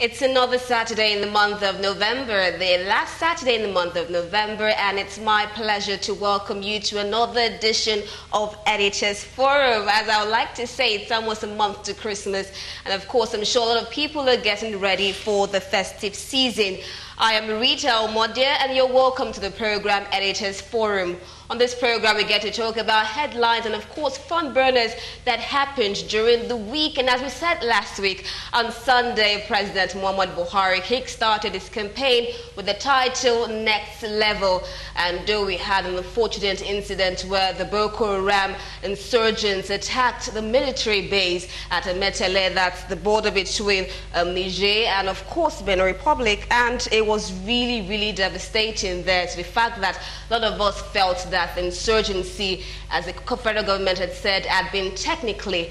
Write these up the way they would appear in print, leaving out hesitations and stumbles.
It's another Saturday in the month of November, the last Saturday in the month of November, and it's my pleasure to welcome you to another edition of Editors Forum. As I would like to say, it's almost a month to Christmas, and of course, I'm sure a lot of people are getting ready for the festive season. I am Rita Omodia, and you're welcome to the program Editors Forum. On this program, we get to talk about headlines and, of course, front burners that happened during the week. And as we said last week, on Sunday, President Muhammad Buhari kick-started his campaign with the title Next Level. And though we had an unfortunate incident where the Boko Haram insurgents attacked the military base at Metele, that's the border between Niger and, of course, Benin Republic, and it was really devastating there, to the fact that a lot of us felt that the insurgency, as the federal government had said, had been technically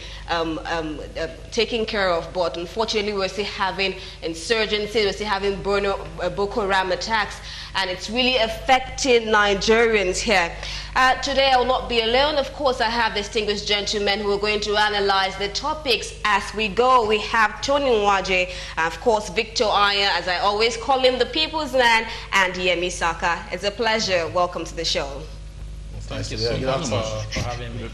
taken care of, but unfortunately we're still having insurgency, we're still having Boko Haram attacks, and it's really affecting Nigerians here. Today I will not be alone. Of course, I have distinguished gentlemen who are going to analyze the topics as we go. We have Tony Nwaje, of course, Victor Aya, as I always call him, the people's man, and Yemi Saka. It's a pleasure. Welcome to the show. Thank you so much for having me.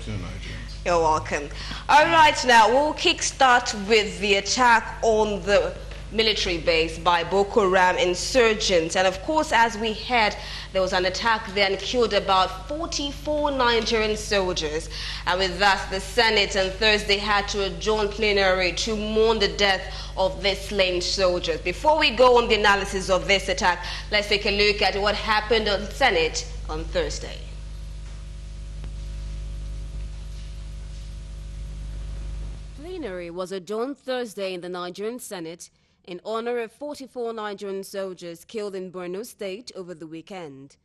You're welcome. All right, now we'll kickstart with the attack on the military base by Boko Haram insurgents. And of course, as we heard, there was an attack there and killed about 44 Nigerian soldiers. And with that, the Senate on Thursday had to adjourn plenary to mourn the death of these slain soldiers. Before we go on the analysis of this attack, let's take a look at what happened on Senate on Thursday. Plenary was adjourned Thursday in the Nigerian Senate in honor of 44 Nigerian soldiers killed in Borno State over the weekend.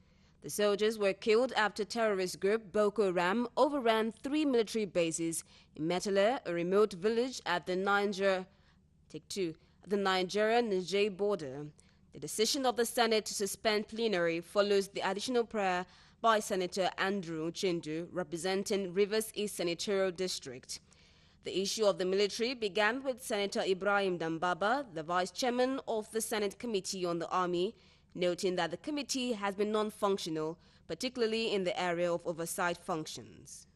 The soldiers were killed after terrorist group Boko Haram overran 3 military bases in Metele, a remote village at the Niger-Niger border. The decision of the Senate to suspend plenary follows the additional prayer by Senator Andrew Chindu, representing Rivers East Senatorial District. The issue of the military began with Senator Ibrahim Dambaba, the vice chairman of the Senate Committee on the Army, noting that the committee has been non-functional, particularly in the area of oversight functions.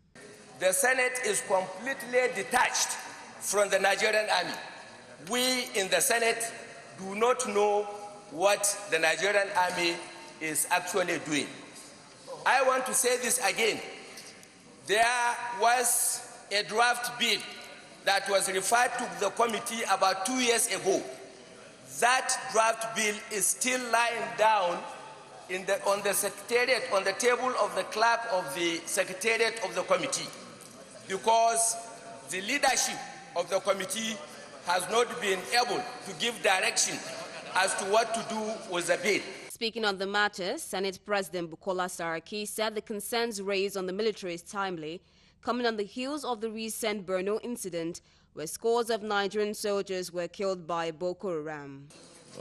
The Senate is completely detached from the Nigerian Army. We in the Senate do not know what the Nigerian Army is actually doing. I want to say this again. There was a draft bill that was referred to the committee about 2 years ago. That draft bill is still lying down on the secretariat, on the table of the clerk of the secretariat of the committee, because the leadership of the committee has not been able to give direction as to what to do with the bill. Speaking on the matter, Senate President Bukola Saraki said the concerns raised on the military is timely, coming on the heels of the recent Borno incident where scores of Nigerian soldiers were killed by Boko Haram.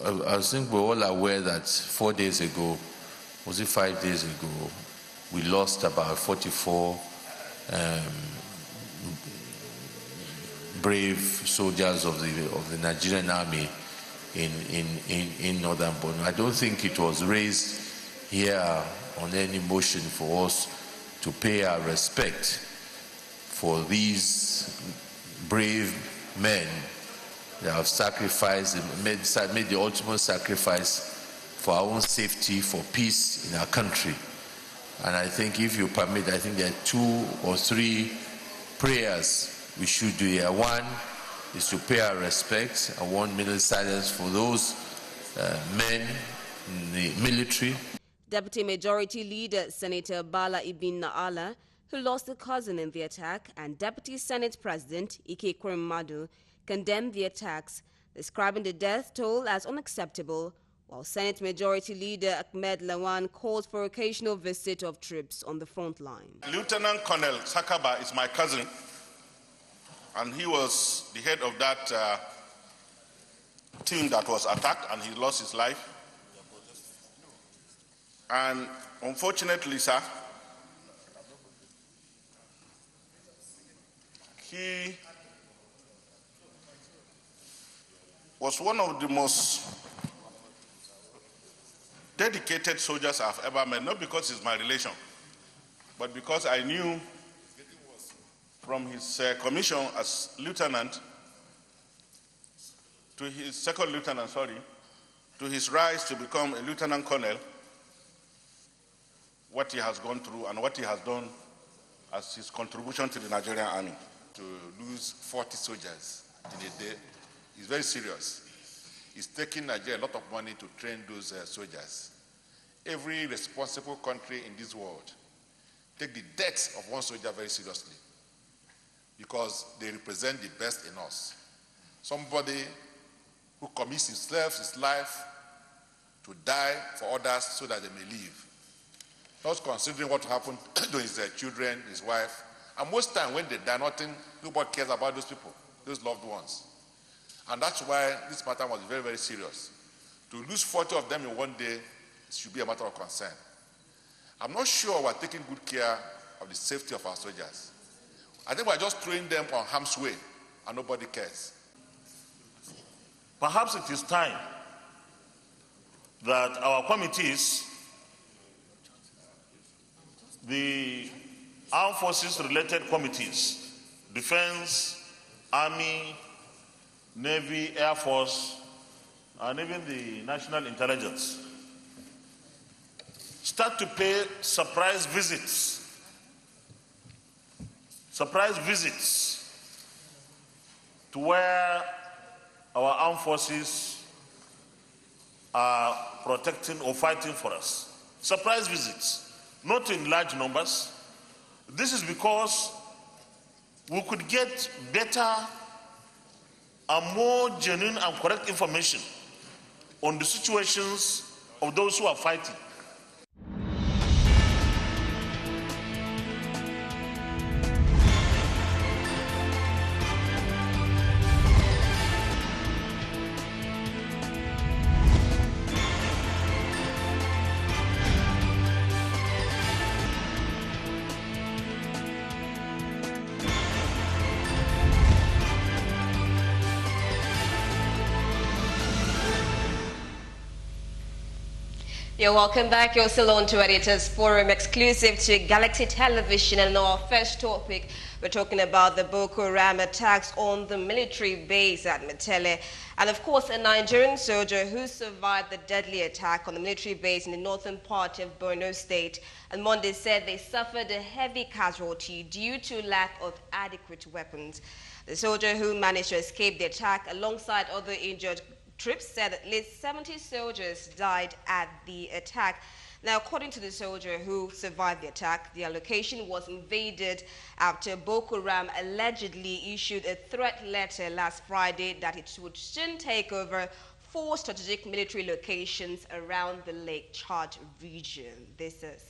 I think we're all aware that 4 days ago, was it 5 days ago, we lost about 44 brave soldiers of the Nigerian army in northern Borno. I don't think it was raised here on any motion for us to pay our respect for these brave men that have sacrificed, made the ultimate sacrifice for our own safety, for peace in our country. And I think, if you permit, I think there are 2 or 3 prayers we should do here. One is to pay our respect and 1 minute silence for those men in the military. Deputy Majority Leader Senator Bala Ibn Naala, who lost a cousin in the attack, and Deputy Senate President Ike Kwemadu condemned the attacks, describing the death toll as unacceptable, while Senate Majority Leader Ahmed Lawan called for occasional visit of troops on the front line. Lieutenant Colonel Sakaba is my cousin, and he was the head of that team that was attacked, and he lost his life. And unfortunately, sir, was one of the most dedicated soldiers I've ever met, not because he's my relation, but because I knew from his commission as lieutenant to his second lieutenant, to his rise to become a lieutenant colonel, what he has gone through and what he has done as his contribution to the Nigerian army. To lose 40 soldiers in a day is very serious. It's taking Nigeria a lot of money to train those soldiers. Every responsible country in this world take the death of one soldier very seriously because they represent the best in us. Somebody who commits himself, his life, to die for others so that they may live. Not considering what happened to his children, his wife. And most time when they die, nobody cares about those people, those loved ones. And that's why this matter was very, very serious. To lose 40 of them in one day should be a matter of concern. I'm not sure we're taking good care of the safety of our soldiers. I think we're just throwing them on harm's way and nobody cares. Perhaps it is time that our committees, the armed forces related committees, defense, army, navy, air force, and even the national intelligence, start to pay surprise visits to where our armed forces are protecting or fighting for us. Surprise visits, not in large numbers. This is because we could get better and more genuine and correct information on the situations of those who are fighting. You're welcome back. You're still on to Editors Forum, exclusive to Galaxy Television. And our first topic, we're talking about the Boko Haram attacks on the military base at Metele. And of course, a Nigerian soldier who survived the deadly attack on the military base in the northern part of Borno State on Monday said they suffered a heavy casualty due to lack of adequate weapons. The soldier who managed to escape the attack alongside other injured troops said at least 70 soldiers died at the attack. Now, according to the soldier who survived the attack, their location was invaded after Boko Haram allegedly issued a threat letter last Friday that it would soon take over 4 strategic military locations around the Lake Chad region. This is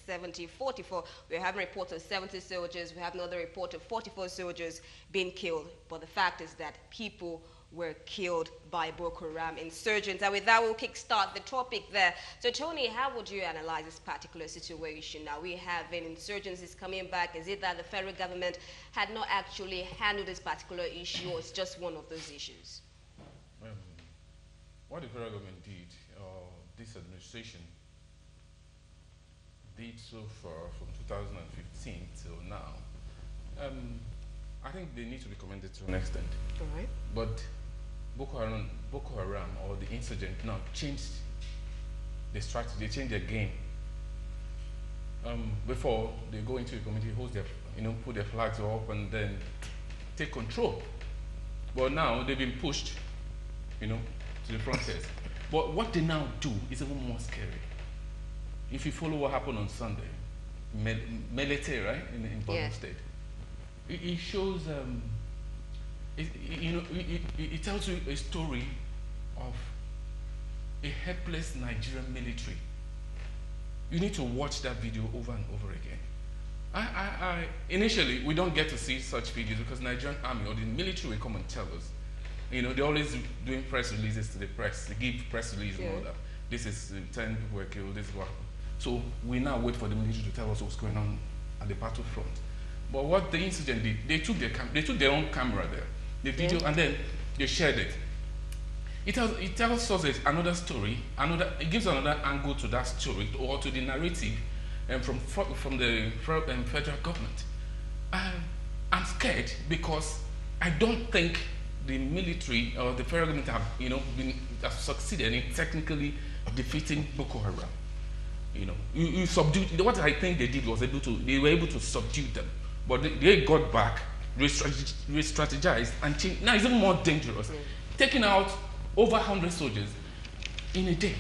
44. We're having reports of 70 soldiers. We have another report of 44 soldiers being killed. But the fact is that people were killed by Boko Haram insurgents. And with that, we'll kickstart the topic there. So, Tony, how would you analyze this particular situation? Now, we have insurgencies coming back. Is it that the federal government had not actually handled this particular issue, or it's just one of those issues? What the federal government did, this administration did so far from 2015 till now, I think they need to be commended to an extent. All right. But Boko Haram, or the insurgent now changed the strategy, they changed their game. Before they go into a community, host their, put their flags up and then take control. But now they've been pushed, to the frontiers. But what they now do is even more scary. If you follow what happened on Sunday, Melete, right, in Borno State, it shows, it tells you a story of a helpless Nigerian military. You need to watch that video over and over again. Initially, we don't get to see such videos because Nigerian army or the military will come and tell us. They're always doing press releases to the press. They give press releases and all that. This is 10 people were killed, this is what happened. So we now wait for the military to tell us what's going on at the battlefront. But what the insurgent did, they took their own camera there, the video, and then they shared it. it tells us another story, it gives another angle to that story or to the narrative from the federal government. I'm scared because I don't think the military or the federal government have succeeded in technically defeating Boko Haram. You subdued. What I think they did was they were able to subdue them, but they got back, re-strategized, and changed. Now it's even more dangerous, taking out over 100 soldiers in a day.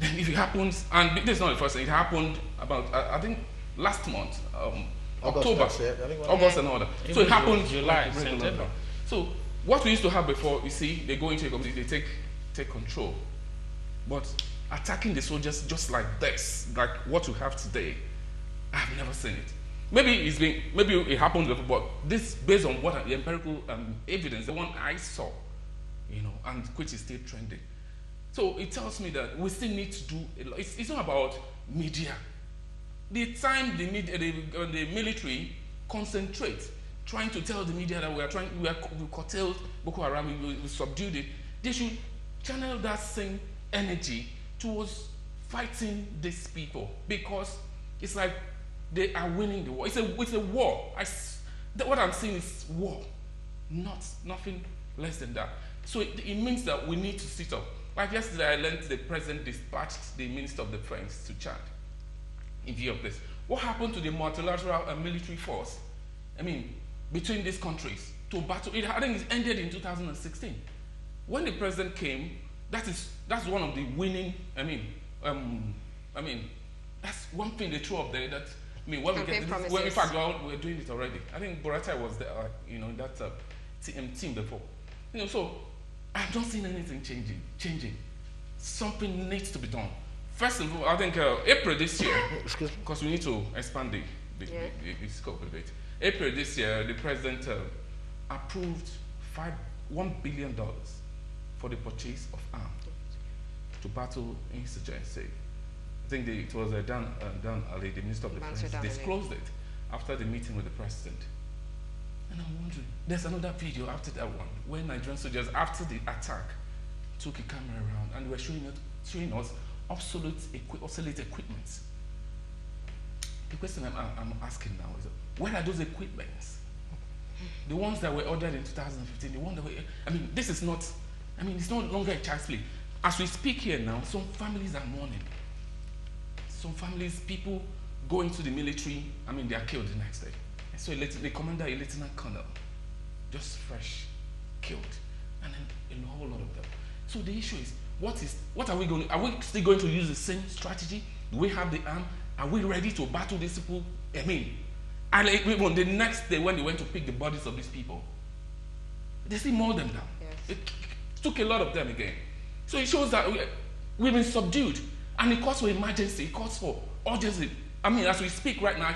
Then if it happens, and this is not the first thing, it happened about I think last month, October, August and all that. So it happened July, September. So what we used to have before, you see, they go into a community, they take control, but attacking the soldiers just like this, like what we have today, I've never seen it. Maybe it happened before, but this based on what the empirical evidence, the one I saw, and which is still trending. So it tells me that we still need to do a lot. It's not about media. The time the military concentrates trying to tell the media that we curtailed Boko Haram, we subdued it, they should channel that same energy towards fighting these people, because it's like they are winning the war. It's a war. What I'm saying is war, nothing less than that. So it means that we need to sit up. Like yesterday, I learned the president dispatched the Minister of Defense to Chad in view of this. What happened to the multilateral military force, between these countries to battle? I think it ended in 2016. When the president came, that's one of the winning, that's one thing they threw up there that, when we get this, in fact, we're doing it already. I think Borata was there, that team before. So I've not seen anything changing. Something needs to be done. First of all, I think April this year, because we need to expand the scope a bit. April this year, the president approved $1 billion for the purchase of arms to battle insurgency. I think it was Dan Ali, the Minister of Defense, disclosed it after the meeting with the president. And I'm wondering, there's another video after that one, where Nigerian soldiers, after the attack, took a camera around and were showing us obsolete equipment. The question I'm asking now is, where are those equipments? The ones that were ordered in 2015, the one that were, this is not, it's no longer a child's play. As we speak here now, some families are mourning. Some families, people go into the military, they are killed the next day. And so the commander, a lieutenant colonel, just fresh, killed. And then a whole lot of them. So the issue is, what are we going to, are we still going to use the same strategy? Do we have the arm? Are we ready to battle these people? And even the next day when they went to pick the bodies of these people, they still mowed them down. Yes. It took a lot of them again. So it shows that we've been subdued. And it calls for emergency, it calls for urgency. As we speak right now,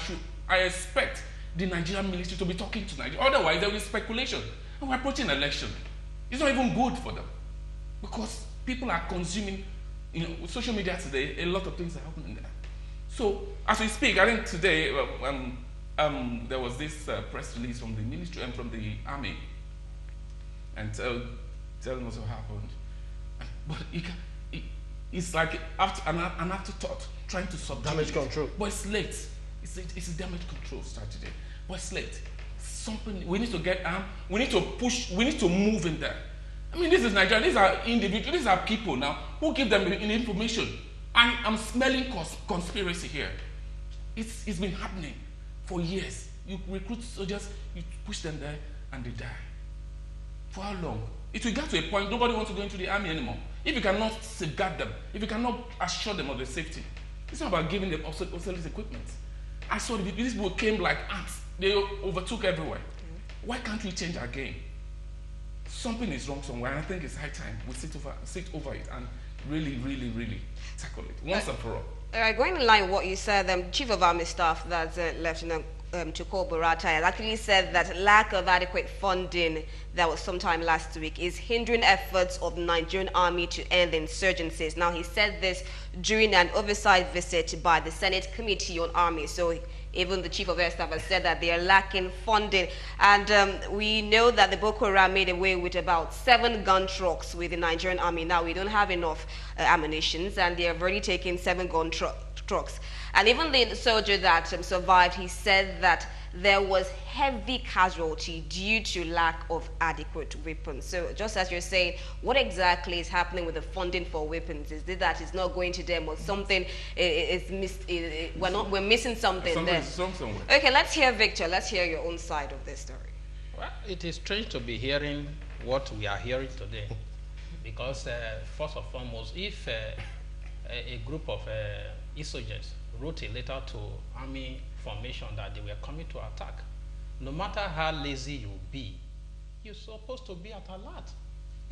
I expect the Nigerian military to be talking to Nigeria. Otherwise, there will be speculation. And we're approaching an election. It's not even good for them. Because people are consuming, with social media today, a lot of things are happening there. So, as we speak, I think today, there was this press release from the military and from the army, and telling us what happened. But it's like an afterthought, trying to subdue damage control. But it's late. It's a damage control strategy. But it's late. Something we need to get armed. We need to push. We need to move in there. This is Nigeria. These are individuals. These are people now who give them information. I'm smelling conspiracy here. It's been happening for years. You recruit soldiers, you push them there, and they die. For how long? It will get to a point nobody wants to go into the army anymore. If you cannot safeguard them, if you cannot assure them of their safety, it's not about giving them obsolete equipment. I saw these people came like ants. They overtook everywhere. Why can't we change our game? Something is wrong somewhere, and I think it's high time we sit over it and really, really, really tackle it once and for all. Going in line with what you said, Chief of Army Staff, that's Lieutenant Tukur Buratai has actually said that lack of adequate funding that was sometime last week is hindering efforts of the Nigerian army to end the insurgencies. Now, he said this during an oversight visit by the Senate Committee on Army. So even the Chief of Air Staff has said that they are lacking funding. And we know that the Boko Haram made away with about 7 gun trucks with the Nigerian army. Now, we don't have enough ammunition, and they have already taken 7 gun trucks. And even the soldier that survived, he said that there was heavy casualty due to lack of adequate weapons. So just as you're saying, what exactly is happening with the funding for weapons? Is it that it's not going to them, or something is missed? We're missing something there. Okay, let's hear Victor. Let's hear your own side of this story. Well, it is strange to be hearing what we are hearing today, because first and foremost, if a group of insurgents wrote a letter to army formation that they were coming to attack, no matter how lazy you be, you're supposed to be at alert.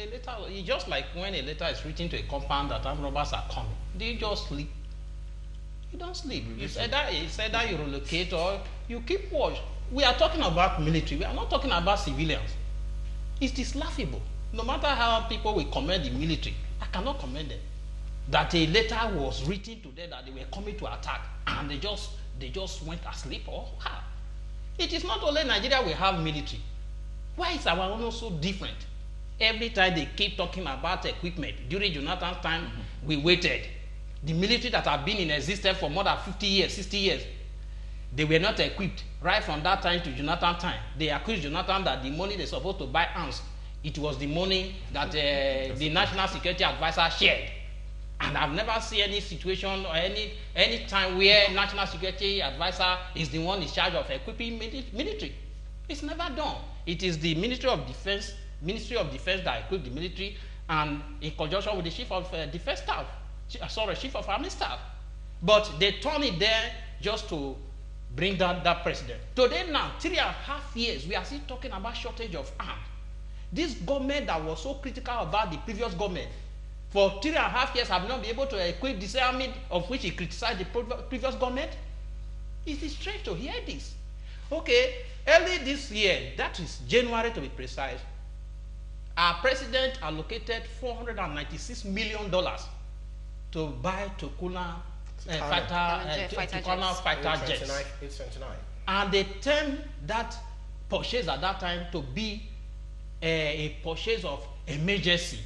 A letter, it's just like when a letter is written to a compound that armed robbers are coming. Do you just sleep? You don't sleep. It's either you relocate or you keep watch. We are talking about military. We are not talking about civilians. It is laughable. No matter how people will commend the military, I cannot commend them. That a letter was written to them that they were coming to attack, and they just went asleep, or how? It is not only Nigeria we have military. Why is our own so different? Every time they keep talking about equipment. During Jonathan's time, we waited. The military that have been in existence for more than 50 years, 60 years, they were not equipped. Right from that time to Jonathan's time, they accused Jonathan that the money they're supposed to buy arms, it was the money that the National Security Advisor shared. And I've never seen any situation or any time where National Security Advisor is the one in charge of equipping military. It's never done. It is the Ministry of Defense that equipped the military, and in conjunction with the Chief of Defense Staff, Chief of Army Staff. But they turn it there just to bring down that president. Today now, 3.5 years, we are still talking about shortage of arms. This government that was so critical about the previous government, for 3.5 years have not been able to equip this army of which he criticized the previous government. It is strange to hear this. Okay, early this year, that is January to be precise, our president allocated $496 million to buy Tucana fighter jets. And they termed that purchase at that time to be a purchase of emergency.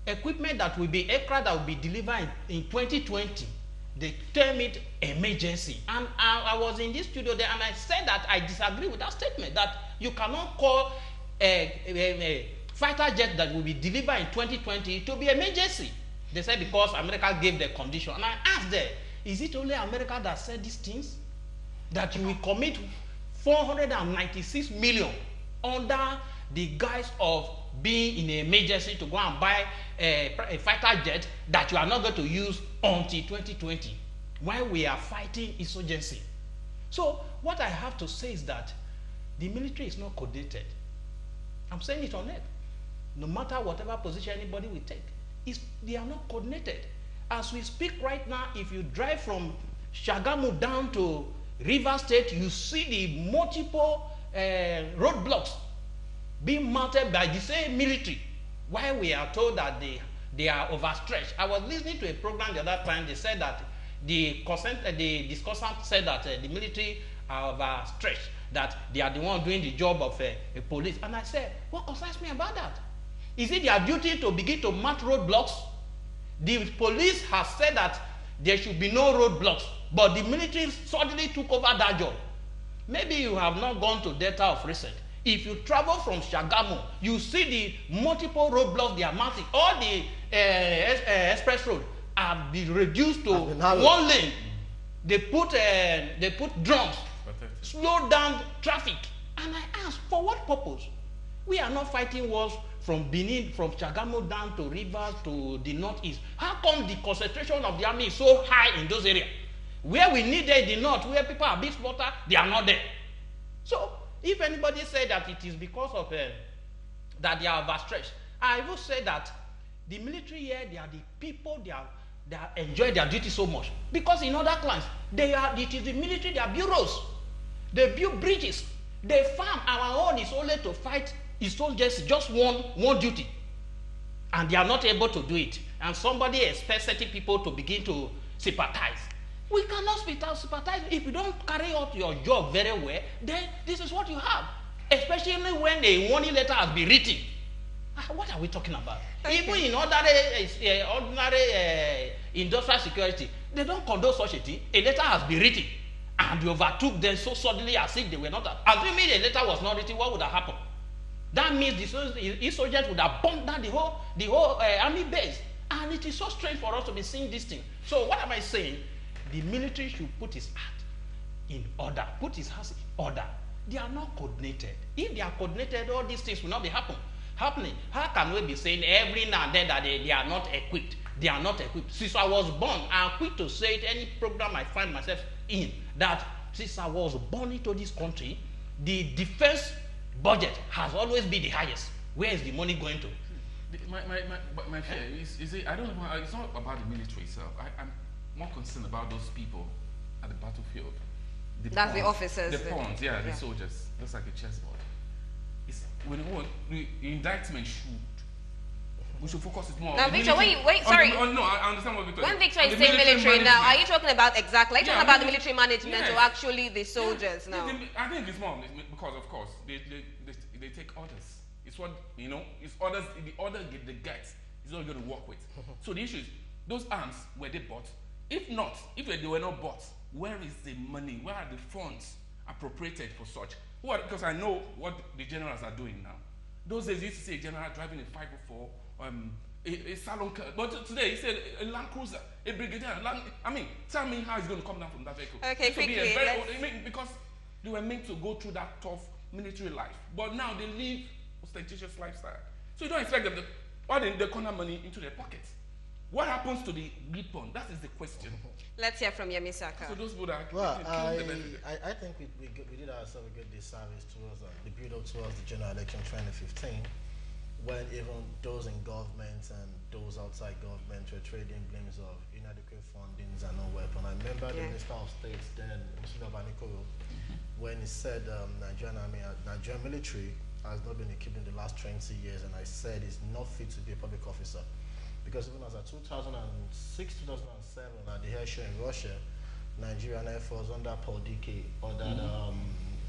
Equipment that will be aircraft that will be delivered in 2020, they term it emergency. And I was in this studio there, and I said that I disagree with that statement, that you cannot call a fighter jet that will be delivered in 2020 to be emergency. They said because America gave the condition. And I asked them, is it only America that said these things? That you will commit $496 million under the guise of being in an emergency to go and buy a fighter jet that you are not going to use until 2020, while we are fighting insurgency. So what I have to say is that the military is not coordinated. I'm saying it on it. No matter whatever position anybody will take, they are not coordinated. As we speak right now, if you drive from Shagamu down to River State, you see the multiple roadblocks being mounted by the same military, while we are told that they are overstretched. I was listening to a program the other time. They said that the discussant said that the military are overstretched, that they are the one doing the job of a police. And I said, what concerns me about that? Is it their duty to begin to mount roadblocks? The police has said that there should be no roadblocks, but the military suddenly took over that job. Maybe you have not gone to Delta of recent. If you travel from Shagamu, you see the multiple roadblocks they are mounting. All the express road have been reduced to one lane. They put drums, slow down traffic. And I asked, for what purpose? We are not fighting wars from Benin, from Shagamu down to Rivers to the northeast. How come the concentration of the army is so high in those areas? Where we need it in the north, where people are being slaughtered, they are not there. So, if anybody say that it is because of that they are overstretched, I will say that the military here, they are the people, they enjoy their duty so much. Because in other clans, it is the military, their bureaus. They build bridges. They farm. Our own is only to fight his soldiers, just one duty. And they are not able to do it. And somebody expects certain people to begin to sympathize. We cannot sympathize. If you don't carry out your job very well, then this is what you have. Especially when a warning letter has been written. What are we talking about? Even in ordinary industrial security, they don't condone such a thing. A letter has been written, and they overtook them so suddenly as if they were not. Assuming a letter was not written, what would have happened? That means the insurgents would have bombed down the whole army base. And it is so strange for us to be seeing this thing. So what am I saying? The military should put his act in order, put his house in order. They are not coordinated. If they are coordinated, all these things will not be happening. How can we be saying every now and then that they are not equipped? They are not equipped. Since I was born, I'm quick to say it, any program I find myself in, that since I was born into this country, the defense budget has always been the highest. Where is the money going to? My fear is I don't know. It's not about the military itself. I'm more concerned about those people at the battlefield. That's the officers. The pawns, the soldiers. Looks like a chessboard. The indictment we should focus it more. Now, Victor, wait, sorry. No, I understand what Victor. When Victor is saying military now, are you talking about exactly? Are you talking about the military management or actually the soldiers now? I think it's more because, of course, they take orders. It's what it's orders. The order they get is what you're going to work with. So the issue is those arms, were they bought? If not, if they were not bought, where is the money? Where are the funds appropriated for such? Because I know what the generals are doing now. Those days you used to see a general driving a 504, a salon car. But today he said a Land Cruiser, a brigadier. Tell me how he's going to come down from that vehicle. Okay, quickly. Because they were meant to go through that tough military life, but now they live ostentatious lifestyle. So you don't expect them to corner money into their pockets. What happens to the weapon? That is the question. Let's hear from Yemi Saka. So those people that I think we did ourselves a good disservice towards the build-up towards the general election 2015, when even those in government and those outside government were trading blames of inadequate fundings and no weapon. I remember the Minister of State then, Mr. Banikoro, when he said Nigerian military has not been equipped in the last 20 years, and I said it's not fit to be a public officer. Because even as of 2006, 2007, at the air show in Russia, Nigerian Air Force under Paul Dike ordered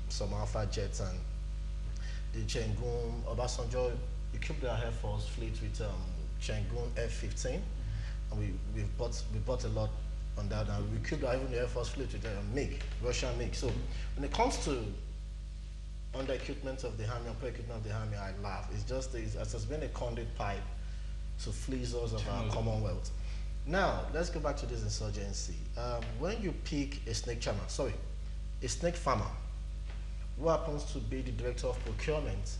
some Alpha jets, and the Chengun, Obasanjo equipped their Air Force fleet with Chengun F-15, and we bought a lot on that, and we equipped even the Air Force fleet with MiG, Russian MiG. So when it comes to under equipment of the army, upper equipment of the army, I laugh. It's just it has been a conduit pipe to fleece us of our Commonwealth. Now, let's go back to this insurgency. When you pick a snake farmer, who happens to be the director of procurement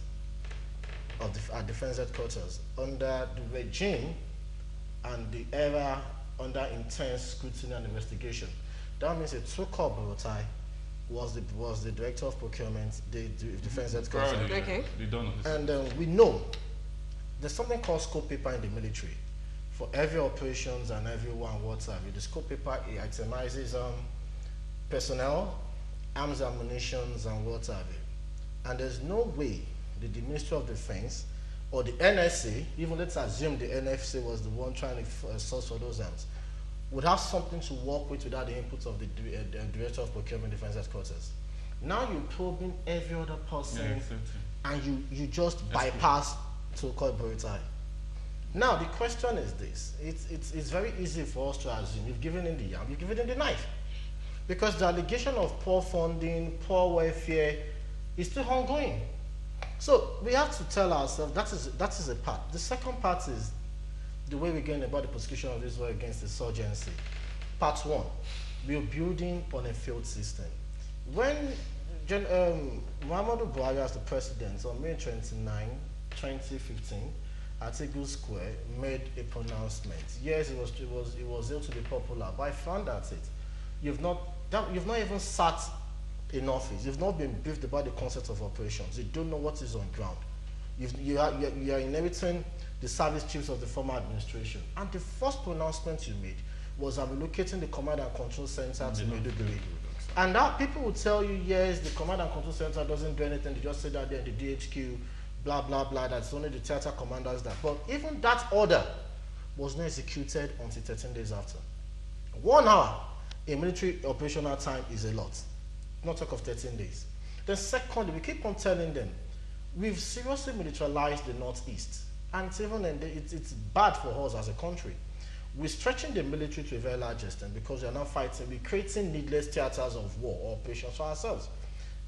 of our defense headquarters under the regime and the era under intense scrutiny and investigation, that means a Tukur Buratai was the director of procurement, the defense headquarters. Okay. And we know there's something called scope paper in the military. For every operations and everyone, what have you, the scope paper itemizes personnel, arms, ammunitions, and what have you. And there's no way that the Ministry of Defense or the NSA, even let's assume the NFC was the one trying to source for those arms, would have something to work with without the input of the Director of Procurement Defense Headquarters. Now you're probing every other person, and you just bypass Tukur Buratai. Now the question is this: it's very easy for us to assume you've given in the yam, you've given in the knife, because the allegation of poor funding, poor welfare is still ongoing. So we have to tell ourselves that is a part. The second part is the way we're going about the prosecution of this war against insurgency. Part one, we're building on a failed system. When Muhammadu Buhari as the president on May 29, 2015, at Eagle Square made a pronouncement. Yes, it was ill to be popular, but I found out you've not even sat in office. You've not been briefed about the concept of operations. You don't know what is on ground. You are inheriting the service chiefs of the former administration. And the first pronouncement you made was relocating the command and control center to Maiduguri. And that people will tell you, yes, the command and control center doesn't do anything. They just say that they're in the DHQ, blah, blah, blah. That's only the theater commanders that. But even that order was not executed until 13 days after. 1 hour in military operational time is a lot. Not talk of 13 days. Then secondly, we keep on telling them, we've seriously militarized the Northeast. And it's bad for us as a country. We're stretching the military to a very large extent because we are not fighting. We're creating needless theaters of war or operations for ourselves.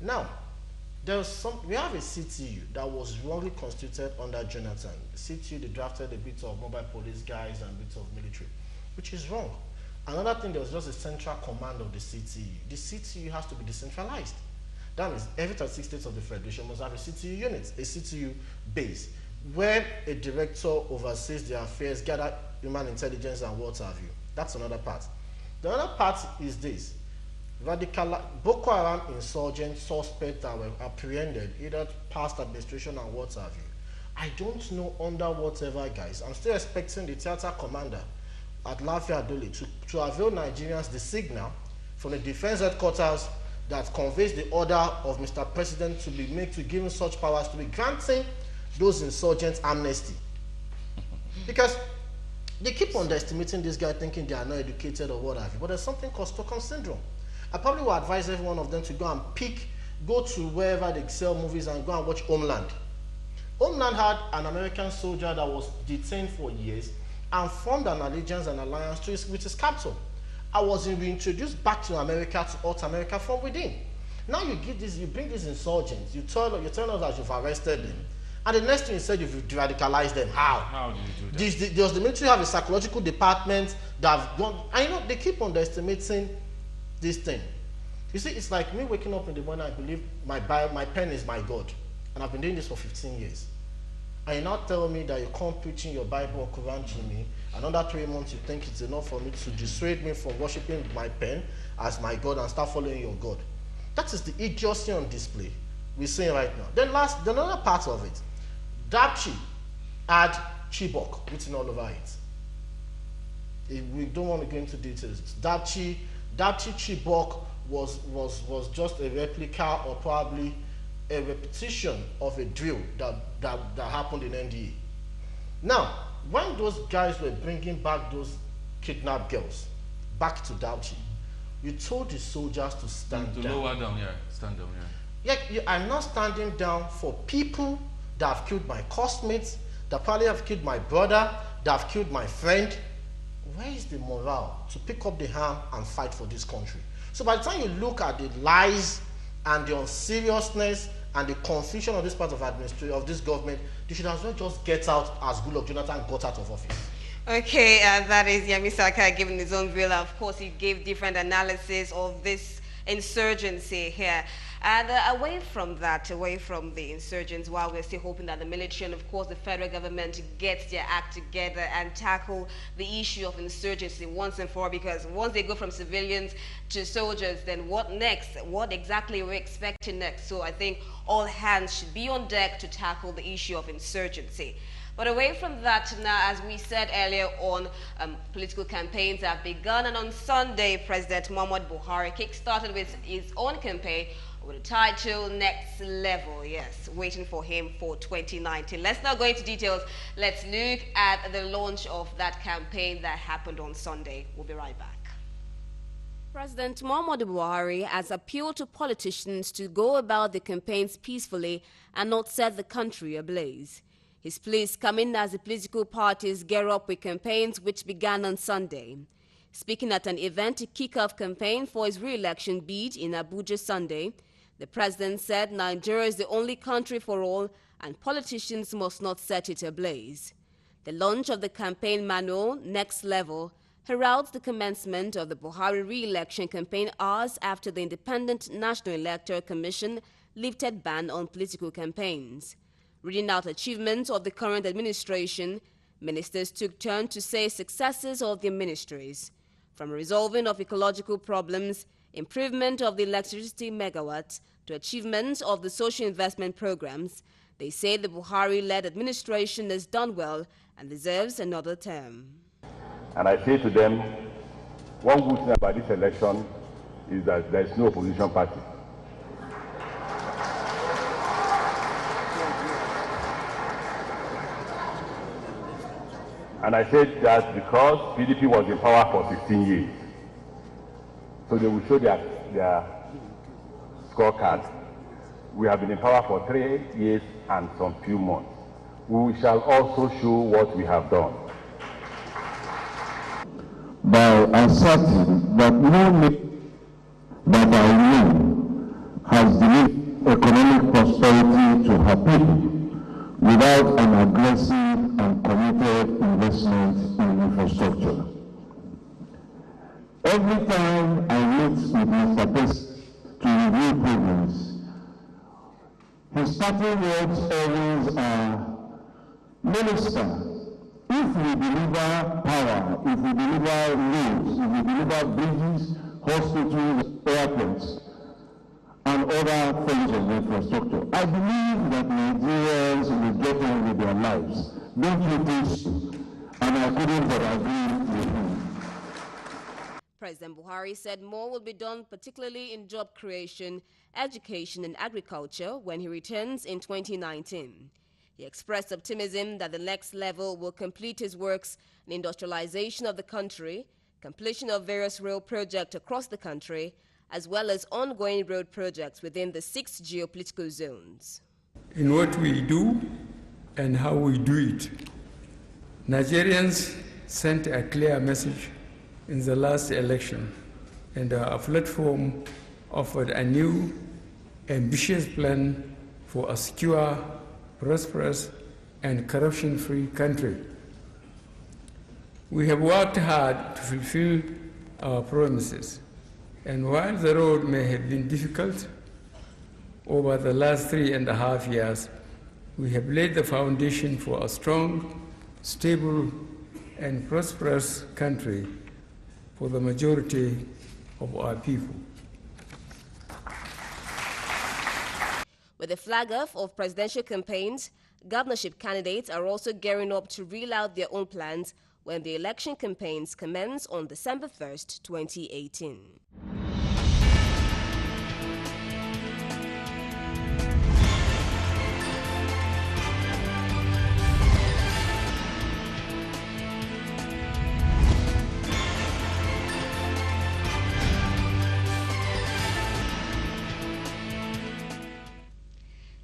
Now, we have a CTU that was wrongly constituted under Jonathan. The CTU, they drafted a bit of mobile police guys and a bit of military, which is wrong. Another thing, there was just a central command of the CTU. The CTU has to be decentralized. That means every 36 states of the Federation must have a CTU unit, a CTU base, where a director oversees their affairs, gather human intelligence and what have you. That's another part. The other part is this. Boko Haram insurgent suspects that were apprehended, either past administration and what have you. I don't know under whatever guise. I'm still expecting the theater commander at Lafia Adole to avail Nigerians the signal from the defense headquarters that conveys the order of Mr. President to be made to give him such powers to be granting those insurgents amnesty. Because they keep underestimating this guy, thinking they are not educated or what have you. But there's something called Stockholm Syndrome. I probably would advise every one of them to go and go to wherever they sell movies and go and watch Homeland. Homeland had an American soldier that was detained for years and formed an allegiance and alliance with his captor. I was reintroduced back to America, to alt America from within. Now you bring these insurgents, you tell us that you've arrested them. And the next thing you said, you've radicalized them. How? How do you do that? Does the military have a psychological department that have gone? And they keep underestimating this thing. You see, it's like me waking up in the morning, I believe my pen is my God. And I've been doing this for 15 years. And you now tell me that you come preaching your Bible or Quran to me, another 3 months you think it's enough for me to dissuade me from worshiping my pen as my God and start following your God. That is the idiocy on display we're seeing right now. Then another part of it. Dapchi had Chibok written all over it. We don't want to go into details. Dapchi Chibok was just a replica or probably a repetition of a drill that happened in NDA. Now, when those guys were bringing back those kidnapped girls back to Dapchi, you told the soldiers to stand down. Lower down, yeah. Stand down, yeah. Yeah, you are not standing down for people that have killed my classmates, that probably have killed my brother, that have killed my friend. Where is the morale to pick up the arm and fight for this country? So by the time you look at the lies and the unseriousness and the confusion of this part of administration of this government, they should as well just get out as Goodluck Jonathan got out of office. Okay, that is Yemi Saka giving his own view. Of course, he gave different analysis of this insurgency here. And away from the insurgents, while we're still hoping that the military and, of course, the federal government gets their act together and tackle the issue of insurgency once and for all, because once they go from civilians to soldiers, then what next? What exactly are we expecting next? So I think all hands should be on deck to tackle the issue of insurgency. But away from that now, as we said earlier on, political campaigns have begun, and on Sunday, President Muhammadu Buhari kick-started with his own campaign with the title Next Level. Yes, waiting for him for 2019. Let's not go into details. Let's look at the launch of that campaign that happened on Sunday. We'll be right back. President Muhammadu Buhari has appealed to politicians to go about the campaigns peacefully and not set the country ablaze. His pleas come in as the political parties gear up with campaigns which began on Sunday. Speaking at an event to kick off campaign for his re-election bid in Abuja Sunday, the president said Nigeria is the only country for all and politicians must not set it ablaze. The launch of the campaign manual, Next Level, heralds the commencement of the Buhari re-election campaign hours after the Independent National Electoral Commission lifted ban on political campaigns. Reading out achievements of the current administration, ministers took turn to say successes of their ministries. From resolving of ecological problems, improvement of the electricity megawatts, to achievements of the social investment programs, they say the Buhari-led administration has done well and deserves another term. And I say to them, one good thing about this election is that there is no opposition party. And I said that because PDP was in power for 16 years, so they will show their scorecard. We have been in power for 3 years and some few months. We shall also show what we have done. By asserting that no nation that I know has delivered economic prosperity to her people without an aggressive and committed investment in infrastructure. Every time I meet with Mr. President to review programs, his starting words always are, Minister, if we deliver power, if we deliver roads, if we deliver bridges, hospitals, airports, and other forms of infrastructure, I believe that Nigerians will get on with their lives. Don't you think so? And I couldn't but agree with him. President Buhari said more will be done, particularly in job creation, education and agriculture when he returns in 2019. He expressed optimism that the next level will complete his works in industrialization of the country, completion of various rail projects across the country, as well as ongoing road projects within the 6 geopolitical zones. In what we do and how we do it, Nigerians sent a clear message in the last election, and our platform offered a new, ambitious plan for a secure, prosperous, and corruption-free country. We have worked hard to fulfill our promises, and while the road may have been difficult, over the last 3.5 years, we have laid the foundation for a strong, stable, and prosperous country for the majority of our people. With the flag off of presidential campaigns, governorship candidates are also gearing up to reel out their own plans when the election campaigns commence on December 1st, 2018.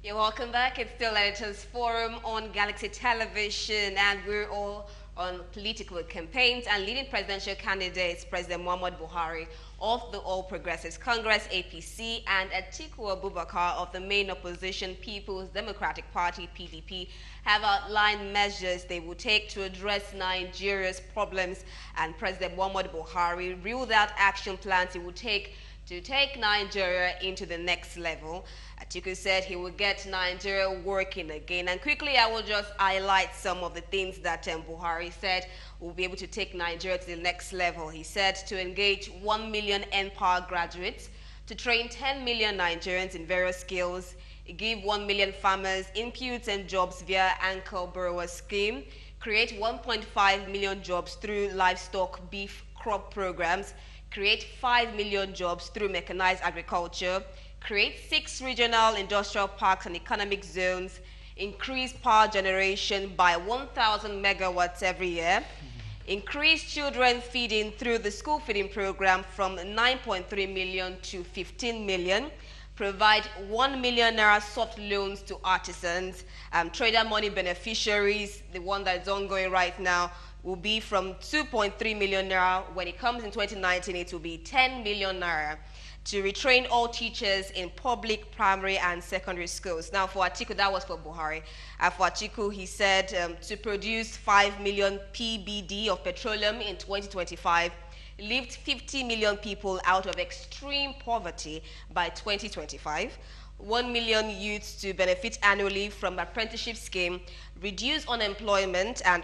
You're welcome back. It's still Editors Forum on Galaxy Television, and we're all on political campaigns and leading presidential candidates, President Muhammad Buhari of the All Progressives Congress, APC, and Atiku Abubakar of the main opposition People's Democratic Party, PDP, have outlined measures they will take to address Nigeria's problems, and President Muhammad Buhari reeled out action plans he will take to take Nigeria into the next level. Atiku said he will get Nigeria working again. And quickly, I will just highlight some of the things that Buhari said will be able to take Nigeria to the next level. He said to engage 1 million NPower graduates, to train 10 million Nigerians in various skills, give 1 million farmers inputs and jobs via Anchor Borrower Scheme, create 1.5 million jobs through livestock beef crop programs, create 5 million jobs through mechanized agriculture, create 6 regional industrial parks and economic zones, increase power generation by 1,000 megawatts every year, increase children feeding through the school feeding program from 9.3 million to 15 million, provide 1 million naira soft loans to artisans, trader money beneficiaries, the one that's ongoing right now, will be from 2.3 million naira. When it comes in 2019, it will be 10 million naira. To retrain all teachers in public, primary, and secondary schools. Now, for Atiku, that was for Buhari. For Atiku, he said to produce 5 million PBD of petroleum in 2025, lift 50 million people out of extreme poverty by 2025, 1 million youths to benefit annually from apprenticeship scheme, reduce unemployment and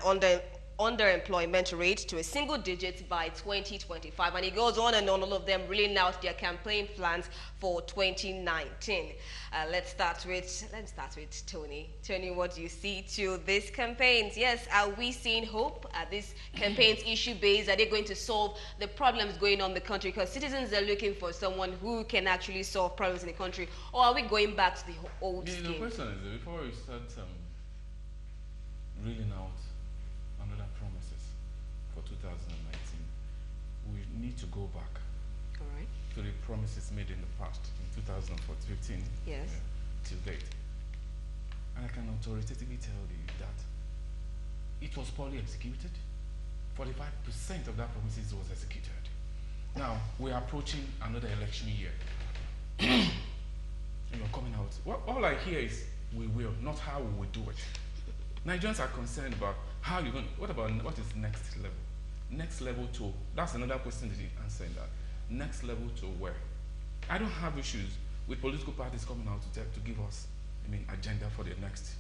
underemployment rate to a single digit by 2025. And it goes on and on, all of them reeling out their campaign plans for 2019. Let's start with Tony. Tony, what do you see to these campaigns? Yes, are we seeing hope? Are these campaigns issue-based? Are they going to solve the problems going on in the country? Because citizens are looking for someone who can actually solve problems in the country. Or are we going back to the old scheme? The question is, before we start reeling out another promises for 2019, we need to go back to the promises made in the past, in 2015, yes, till date. And I can authoritatively tell you that it was poorly executed. 45% of that promises was executed. Now, we're approaching another election year. And you're coming out. All I hear is, we will, not how we will do it. Nigerians are concerned about how you're going to, what is next level? Next level to, that's another question that you answer in that. Next level to where? I don't have issues with political parties coming out to give us, agenda for the next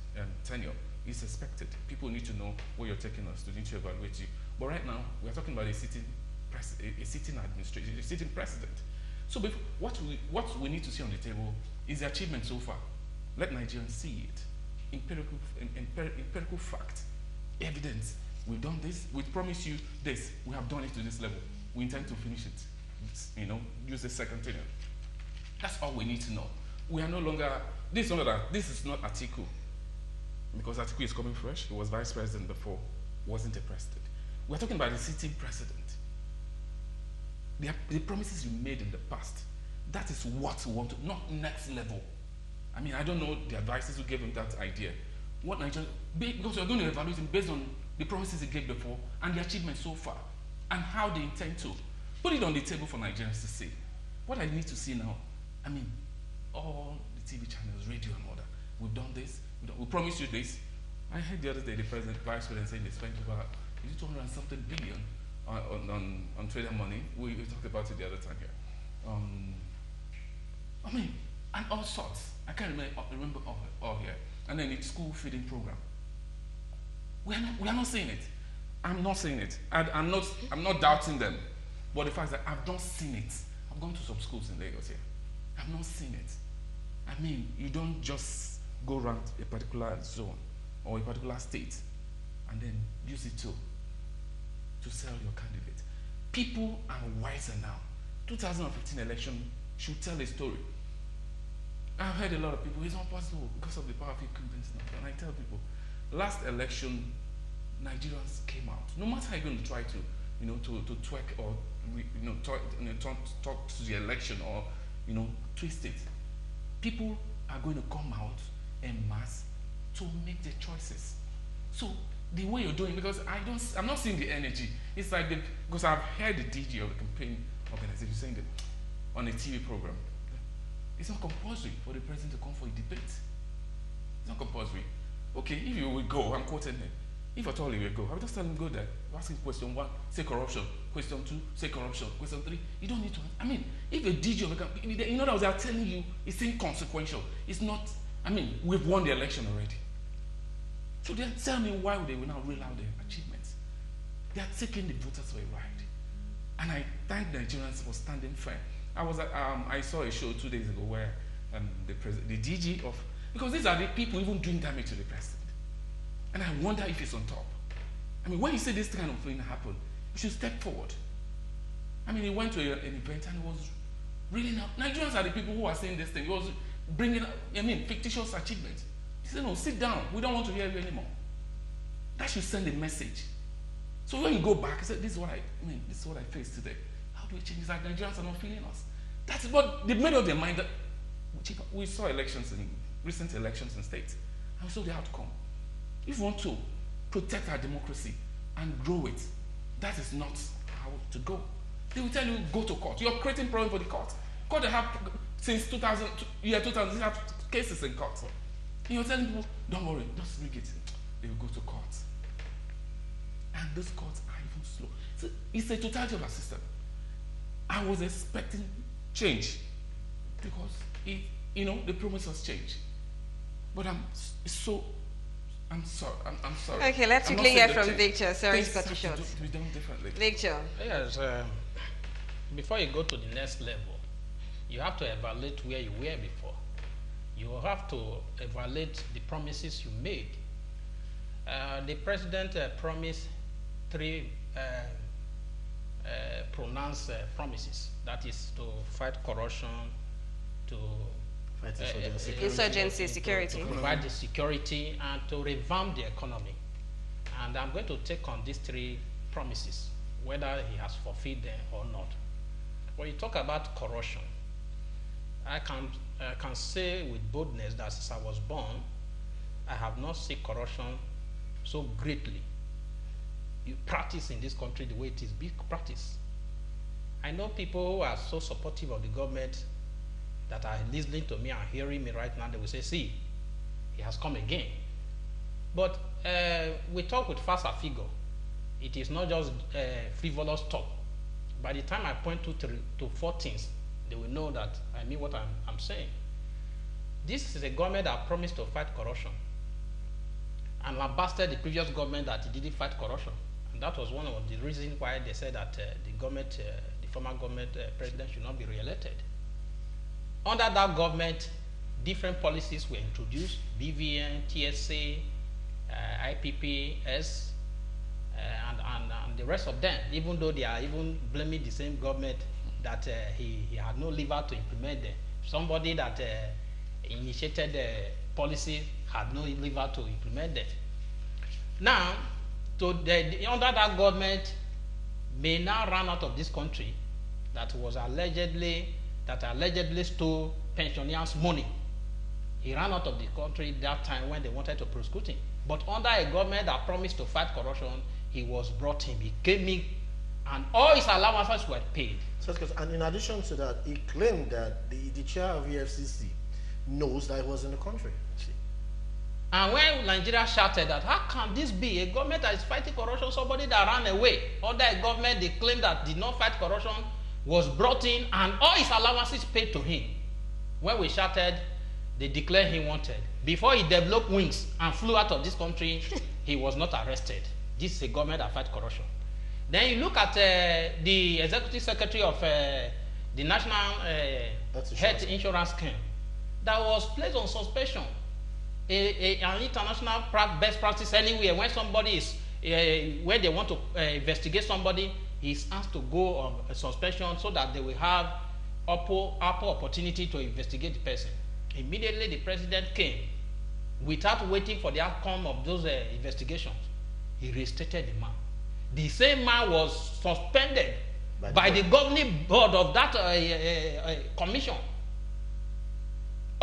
tenure. It's expected. People need to know where you're taking us, to need to evaluate you. But right now, we're talking about a sitting administration, a sitting president. So what we need to see on the table is the achievement so far. Let Nigerians see it. Empirical fact, evidence. We've done this. We promise you this. We have done it to this level. We intend to finish it. Use the second tenure. That's all we need to know. We are no longer. This is not Atiku, because Atiku is coming fresh. He was vice president before, wasn't a president. We're talking about the sitting president. The promises you made in the past. That is what we want to, not next level. I don't know the advisors who gave him that idea. What Nigeria, because we're going to evaluate him based on the promises he gave before and the achievements so far, and how they intend to put it on the table for Nigerians to see. What I need to see now, all the TV channels, radio and all that, we've done this, we promised you this. I heard the other day the vice president saying they spent about 200 and something billion on trader money. We talked about it the other time here. And all sorts. I can't remember all here. And then it's school feeding program. We are not saying it. I'm not saying it. I'm not doubting them. But the fact is that I've not seen it. I've gone to some schools in Lagos here. I've not seen it. You don't just go around a particular zone or a particular state and then use it to sell your candidate. People are wiser now. 2015 election should tell a story. I've heard a lot of people, it's not possible because of the power of incumbents now. And I tell people, last election, Nigerians came out. No matter how you're going to try to twerk or talk to the election or twist it, people are going to come out en masse to make their choices. So the way you're doing, because I'm not seeing the energy. It's like because I've heard the DG of the campaign organization saying that on a TV program, it's not compulsory for the president to come for a debate. It's not compulsory. Okay, if you will go, I'm quoting him. If at all he will go, I will just tell him go there. Ask him question 1, say corruption. Question 2, say corruption. Question 3, you don't need to. If a DG of a campaign, in other words, they are telling you it's inconsequential. It's not. We've won the election already. So then tell me why they will now reel out their achievements. They are taking the voters for a ride. And I thank Nigerians for standing firm. I saw a show 2 days ago where the DG of, because these are the people even doing damage to the president. And I wonder if it's on top. When you say this kind of thing happened, you should step forward. He went to an event and he was reeling out. Nigerians are the people who are saying this thing. He was bringing up, fictitious achievements. He said, no, sit down. We don't want to hear you anymore. That should send a message. So when you go back, he said, this is what I faced today. How do we change? It's like Nigerians are not feeling us. That's what they made up their mind. That we saw recent elections in states, and we saw the outcome. If we want to protect our democracy and grow it, that is not how to go. They will tell you, go to court. You're creating problem for the court. Court, they have, since 2000, they have cases in court. And you're telling people, don't worry, just rig it. They will go to court. And those courts are even slow. So it's a totality of our system. I was expecting change because the promise has changed. But it's I'm sorry. I'm sorry. Okay, let's I'm not quickly hear saying that from Victor. Sorry to cut you things short. have to be done differently. Victor. Yes, before you go to the next level, you have to evaluate where you were before. You have to evaluate the promises you made. The president promised three pronounced promises. That is to fight corruption, to Fight insurgency, security. to provide the security, and to revamp the economy. And I'm going to take on these three promises, whether he has fulfilled them or not. When you talk about corruption, I can say with boldness that since I was born, I have not seen corruption so greatly you practice in this country the way it is being practiced. I know people who are so supportive of the government that are listening to me and hearing me right now. They will say, see, he has come again. But we talk with faster figure. It is not just frivolous talk. By the time I point to 4 things, they will know that I mean what I'm saying. This is a government that promised to fight corruption and lambasted the previous government that it didn't fight corruption. And that was one of the reasons why they said that the government, the former government president should not be re-elected. Under that government, different policies were introduced, BVN, TSA, IPPS, and the rest of them, even though they are even blaming the same government that he had no lever to implement them. Somebody that initiated the policy had no lever to implement them. Now, under that government may now run out of this country that allegedly stole pensioners' money. He ran out of the country that time when they wanted to prosecute him. But under a government that promised to fight corruption, he was brought in, he came in, and all his allowances were paid. And in addition to that, he claimed that the chair of EFCC knows that he was in the country. And when Nigeria shouted that, how can this be a government that is fighting corruption, somebody that ran away, under a government they claimed that did not fight corruption, was brought in, and all his allowances paid to him. When we shouted, they declared him wanted. Before he developed wings and flew out of this country, he was not arrested. This is a government that fights corruption. Then you look at the executive secretary of the National Health Insurance Scheme that was placed on suspension. An international best practice anywhere when somebody is, when they want to investigate somebody, he's asked to go on a suspension so that they will have ample opportunity to investigate the person. Immediately the president came, without waiting for the outcome of those investigations, he reinstated the man. The same man was suspended by the governing board of that commission.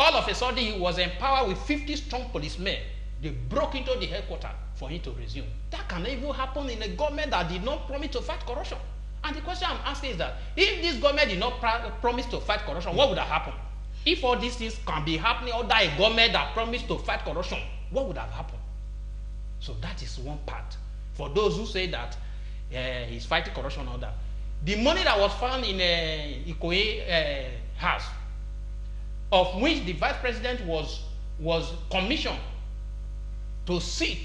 All of a sudden, he was empowered with 50 strong policemen. They broke into the headquarters for him to resume. That can even happen in a government that did not promise to fight corruption. And the question I'm asking is that, if this government did not promise to fight corruption, what would have happened? If all these things can be happening under a government that promised to fight corruption, what would have happened? So that is one part. For those who say that he's fighting corruption or that. The money that was found in Ikoyi house, of which the vice president was commissioned to sit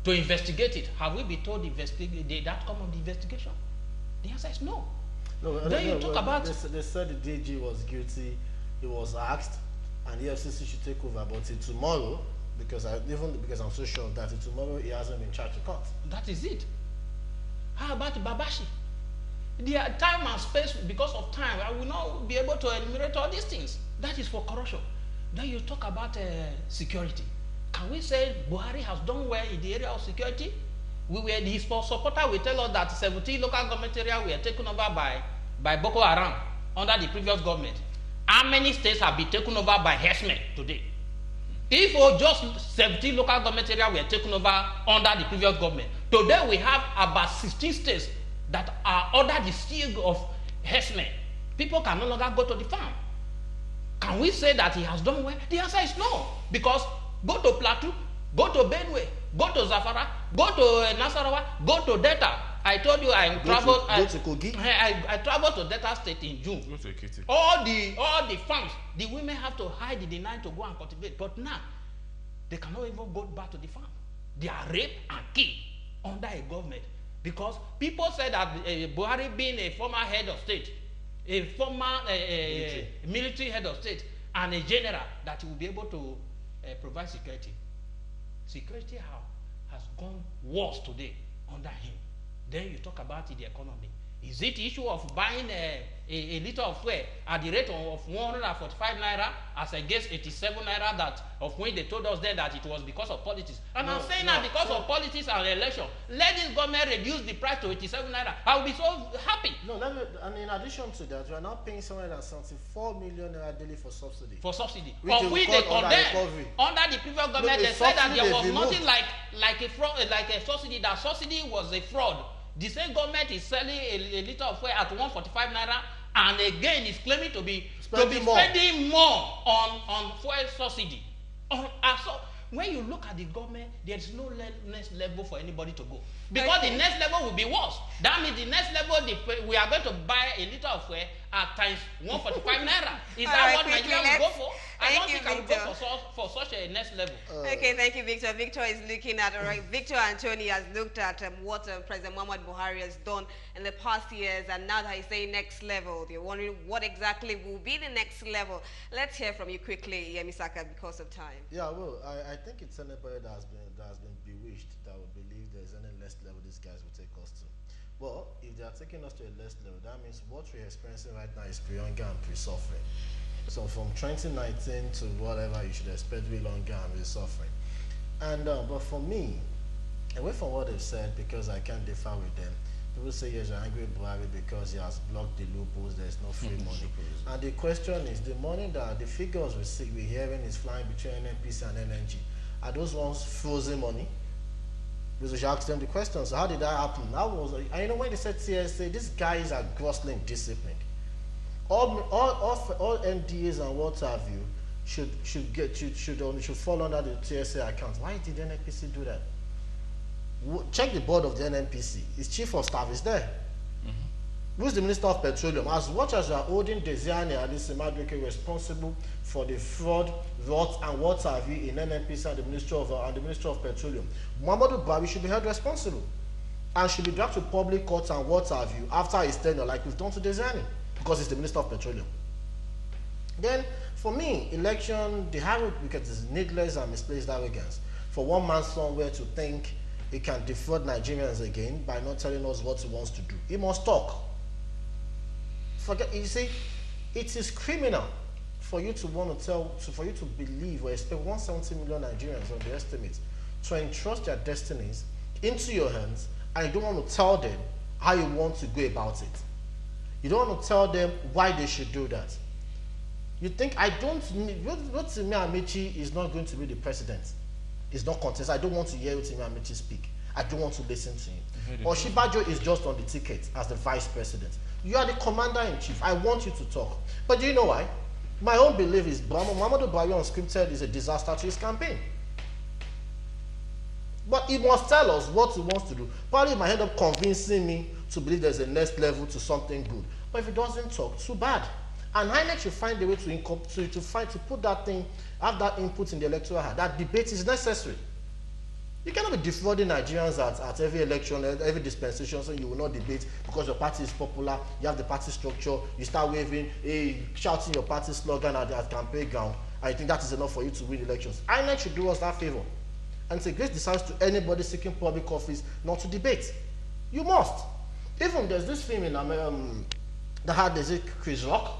to investigate it, have we been told the outcome of the investigation? The answer is no. They said the DG was guilty. He was asked, and the EFCC should take over. But till tomorrow, because I'm so sure that till tomorrow he hasn't been charged to court. That is it. How about Babashi? The time and space, because of time, I will not be able to enumerate all these things. That is for corruption. Then you talk about security. Can we say Buhari has done well in the area of security? His supporter will tell us that 17 local government areas were taken over by Boko Haram under the previous government. How many states have been taken over by herdsmen today? If just 17 local government areas were taken over under the previous government, today we have about 16 states that are under the seal of herdsmen. People can no longer go to the farm. Can we say that he has done well? The answer is no. Because go to Plateau, go to Benue, go to Zafara, go to Nasarawa, go to Delta. I told you I traveled. Go to Kogi. I traveled to Delta State in June. Go to Ekiti. All the farms, the women have to hide in the night to go and cultivate. But now, they cannot even go back to the farm. They are raped and killed under a government. Because people say that Buhari being a former head of state, a former military head of state, and a general, that he will be able to provide security. Security has gone worse today under him. Then you talk about the economy. Is it the issue of buying a liter of fuel at the rate of 145 naira as against 87 naira, that of when they told us then that it was because of politics? And I'm saying that because of politics and election, let this government reduce the price to 87 naira. I will be so happy. No, and in addition to that, we are now paying 774 million naira daily for subsidy. For subsidy. Which which they condemned under the previous government. They said that there was nothing like a fraud, like a subsidy. That subsidy was a fraud. The same government is selling a liter of fuel at 145 naira, and again is claiming to be spending more on fuel subsidy. So when you look at the government, there is no next level for anybody to go, because the next level will be worse. That means the next level, we are going to buy a liter of fuel at times 145 naira. Is that what Nigeria will go for? I don't think I will go for such a next level. Okay, thank you, Victor. Victor is looking at, Victor Anthony has looked at what President Muhammad Buhari has done in the past years, and now that he's saying next level, they're wondering what exactly will be the next level. Let's hear from you quickly, Yemi-Saka, because of time. Yeah, well, I think it's anybody that has been bewitched that will believe there's any less level these guys will take us to. Well, if they are taking us to a less level, that means what we're experiencing right now is pre-hunger and pre-suffering. So from 2019 to whatever, you should expect real hunger and real suffering. And but for me, away from what they've said, because I can't differ with them, people say yes, you're angry with Buhari because he has blocked the loopholes, there's no free money. And the question is, the money that the figures we're hearing is flying between NNPC and NNG, are those ones frozen money? Because we should ask them the question. So how did that happen? And you know, when they said TSA, these guys are grossly indisciplined. All NDAs and what have you should fall under the TSA account. Why did the NNPC do that? Check the board of the NNPC. His chief of staff is there. Who's the Minister of Petroleum? As much as you are holding Desiane and this Madueke responsible for the fraud, rot, and what have you in NNPC and the Ministry of Petroleum, Muhammadu Buhari should be held responsible and should be dragged to public courts and what have you after his tenure, like we've done to Desiane, because he's the Minister of Petroleum. Then, for me, election, the arrogance is needless and misplaced arrogance. For one man somewhere to think he can defraud Nigerians again by not telling us what he wants to do. He must talk. You see, it is criminal for you to for you to believe or expect 170 million Nigerians on the estimate to entrust their destinies into your hands, and you don't want to tell them how you want to go about it. You don't want to tell them why they should do that. You think Rotimi Amici is not going to be the president. It's not contest. I don't want to hear Rotimi Amici speak. I don't want to listen to him. Oshibajo is just on the ticket as the vice president. You are the commander-in-chief. I want you to talk. But do you know why? My own belief is Muhammadu Buhari unscripted is a disaster to his campaign. But he must tell us what he wants to do. Probably he might end up convincing me to believe there's a next level to something good. But if he doesn't talk, too bad. And INEC should find a way to put that thing, have that input in the electoral. That debate is necessary. You cannot be defrauding Nigerians at every election, every dispensation, so you will not debate because your party is popular, you have the party structure, you start waving, shouting your party slogan at campaign ground, and you think that is enough for you to win elections. INEC should do us that favor. And it's a great decision to anybody seeking public office not to debate. You must. Even there's this film in that had, is it Chris Rock?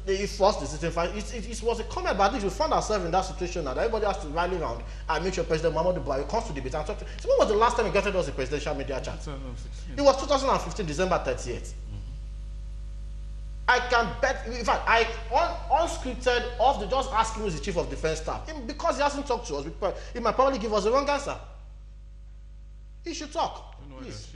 He forced the system. It was a comment, but I think we found ourselves in that situation now that everybody has to rally around and make sure President Muhammadu Buhari comes to debate and talk to. So when was the last time he got us a presidential media chat? It was 2015, December 30th. I can bet, in fact, unscripted, just ask him who's the chief of defense staff. Because he hasn't talked to us, he might probably give us the wrong answer. He should talk. Please.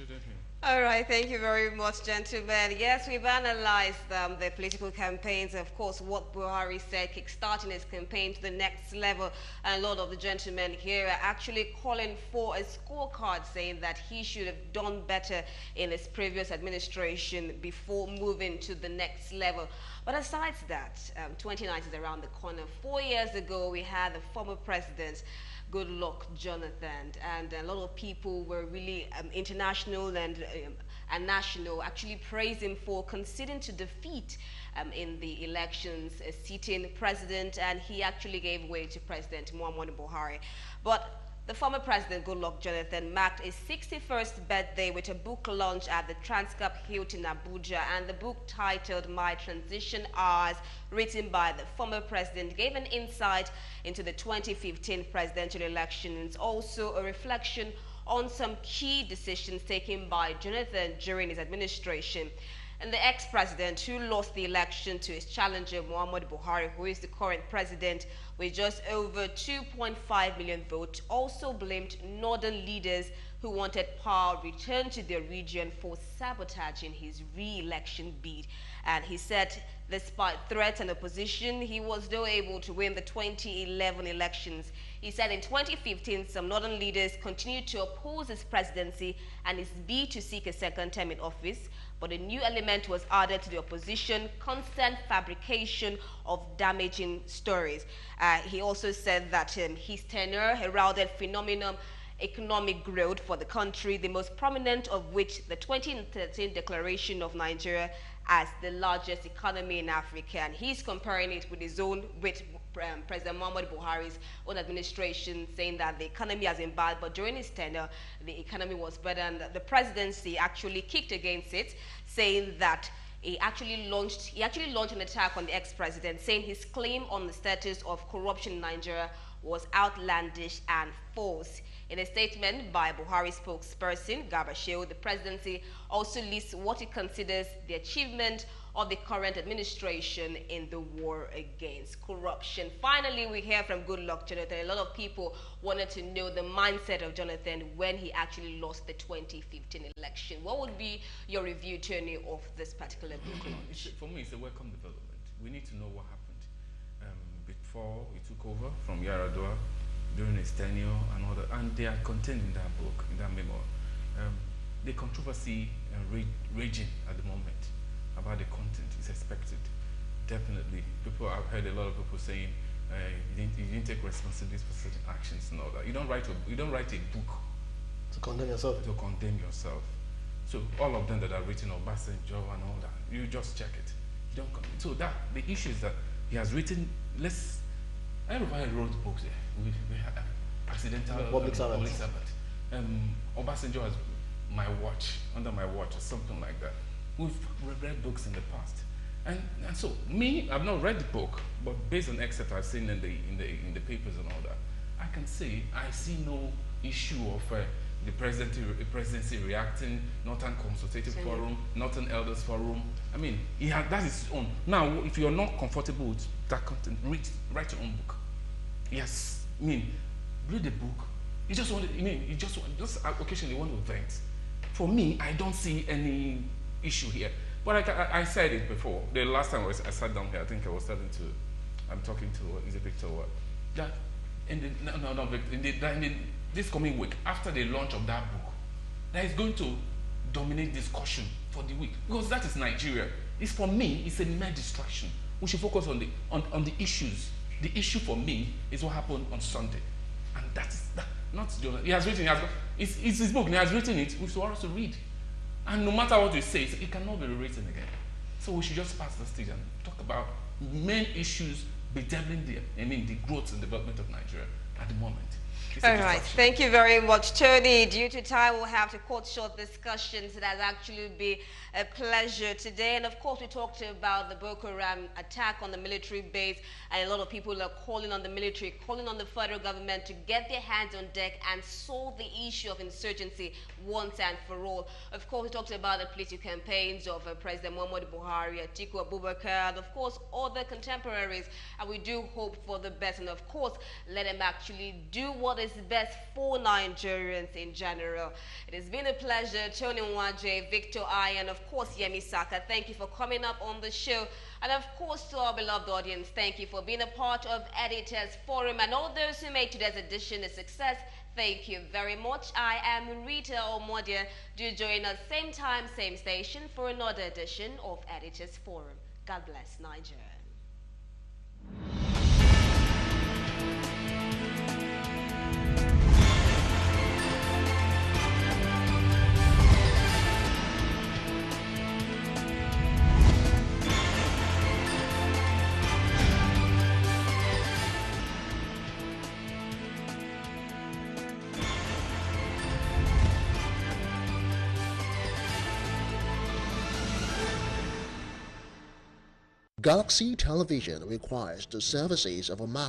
All right, thank you very much, gentlemen. Yes, we've analyzed the political campaigns, of course, what Buhari said, kickstarting his campaign to the next level. And a lot of the gentlemen here are actually calling for a scorecard, saying that he should have done better in his previous administration before moving to the next level. But aside that, 2019 is around the corner. 4 years ago, we had the former president, Good luck, Jonathan. And a lot of people were really international and national actually praised him for conceding to defeat in the elections, sitting president, and he actually gave way to President Muhammadu Buhari. But the former president, Goodluck Jonathan, marked his 61st birthday with a book launch at the Transcorp Hilton Abuja, and the book titled My Transition Hours, written by the former president, gave an insight into the 2015 presidential elections, also a reflection on some key decisions taken by Jonathan during his administration. And the ex-president, who lost the election to his challenger Muhammadu Buhari, who is the current president with just over 2.5 million votes, also blamed northern leaders who wanted power returned to their region for sabotaging his re-election bid. And he said, despite threats and opposition, he was still able to win the 2011 elections. He said in 2015, some northern leaders continued to oppose his presidency and his bid to seek a second term in office. But a new element was added to the opposition: constant fabrication of damaging stories. He also said that his tenure heralded phenomenal economic growth for the country, the most prominent of which the 2013 declaration of Nigeria as the largest economy in Africa. And he's comparing it with his own, with President Muhammadu Buhari's own administration, saying that the economy has been bad, but during his tenure, the economy was better. And the presidency actually kicked against it, saying that he actually launched an attack on the ex-president, saying his claim on the status of corruption in Nigeria was outlandish and false. In a statement by Buhari's spokesperson, Garba Shehu, the presidency also lists what it considers the achievement of the current administration in the war against corruption. Finally, we hear from Goodluck Jonathan. A lot of people wanted to know the mindset of Jonathan when he actually lost the 2015 election. What would be your review, Tony, of this particular book launch? For me, it's a welcome development. We need to know what happened before he took over from Yaradua, during his tenure and all that, and they are contained in that book, in that memoir. The controversy raging at the moment about the content is expected. Definitely, I've heard a lot of people saying you didn't take responsibility for certain actions and all that. You don't write a book to condemn yourself. To condemn yourself. So all of them that are written on Obasanjo and all that, you just check it. You don't. So that the issue is that he has written. Everybody wrote books there. We had presidential public servant. Obasanjo has under my watch, or something like that. We've read books in the past, and so me, I've not read the book, but based on excerpts I've seen in the papers and all that, I can say I see no issue of the presidency reacting, not an consultative forum, not an elders forum. I mean, that is his own. Now, if you're not comfortable with that content, write your own book. Yes, read the book. You just want just occasionally want to vent. For me, I don't see any issue here. But I said it before. The last time I sat down here, I think I was I'm talking to, is it Victor what? That this coming week, after the launch of that book, that is going to dominate discussion for the week, because that is Nigeria. It's, for me, it's a mere distraction. We should focus on the issues. The issue for me is what happened on Sunday, and that's not Jonathan. He has written. It's his book. And he has written it. We should also read, and no matter what we say, it cannot be rewritten again. So we should just pass the stage and talk about main issues bedeviling the growth and development of Nigeria at the moment. All right, thank you very much, Tony. Due to time, we'll have to cut short discussions. It has actually been a pleasure today. And of course, we talked about the Boko Haram attack on the military base, and a lot of people are calling on the military, calling on the federal government to get their hands on deck and solve the issue of insurgency once and for all. Of course, we talked about the political campaigns of President Muhammadu Buhari, Atiku Abubakar, and of course, other contemporaries. And we do hope for the best. And of course, let them actually do what what is best for Nigerians in general. It has been a pleasure. Tony Nwaje, Victor I, and of course Yemi Saka, thank you for coming up on the show. And of course to our beloved audience, thank you for being a part of Editors Forum, and all those who made today's edition a success. Thank you very much. I am Rita Omodia. Do join us same time, same station for another edition of Editors Forum. God bless Nigeria. Galaxy Television requires the services of a